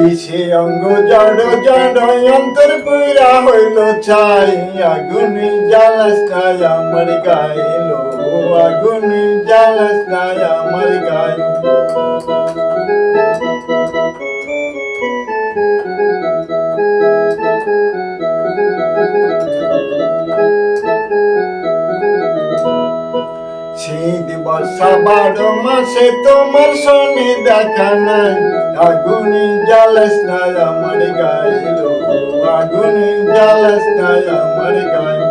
বিষে অঙ্গ জড় জড় অন্তর পুরা হইল ছাই আগুনি জ্বালাস নাই আমার গায়ে লো আগুনি জ্বালাস নাই আমার গায়ে শীত বর্ষা 12 মাসে তোমার সনে দেখা নাই আগুনি জ্বালাস নাই আমার গায়ে লো আগুনি জ্বালাস নাই আমার গায়ে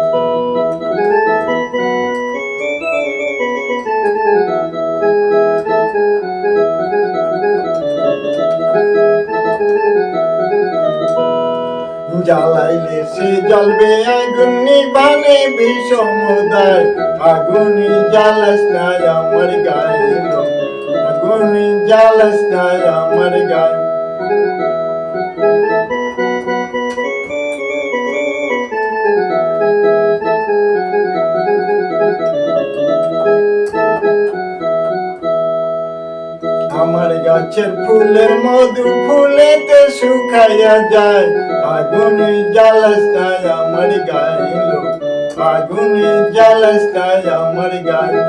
জ্বালাইলে সে জ্বলবে আগুন নিবানে বিষমুদায় আগুনি জ্বালাস নাই আমার গায়ে লো আগুনি জ্বালাস নাই আমার গায়ে আমার গাছের ফুলের মধু ফুলেতে শুকাইয়া যায় আগুনি জ্বালাস নাই আমার গায়ে লো আগুনি জ্বালাস নাই আমার গায়ে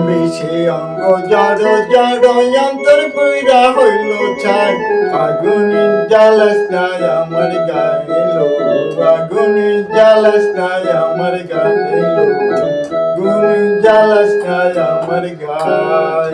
বিষে অঙ্গ জড় জড় অন্তর পুরা হইল ছাই আগুনি জ্বালাস নাই আমার গায়ে লো আগুনি জ্বালাস নাই আমার গায়ে লো আগুনি জ্বালাস নাই আমার গায়ে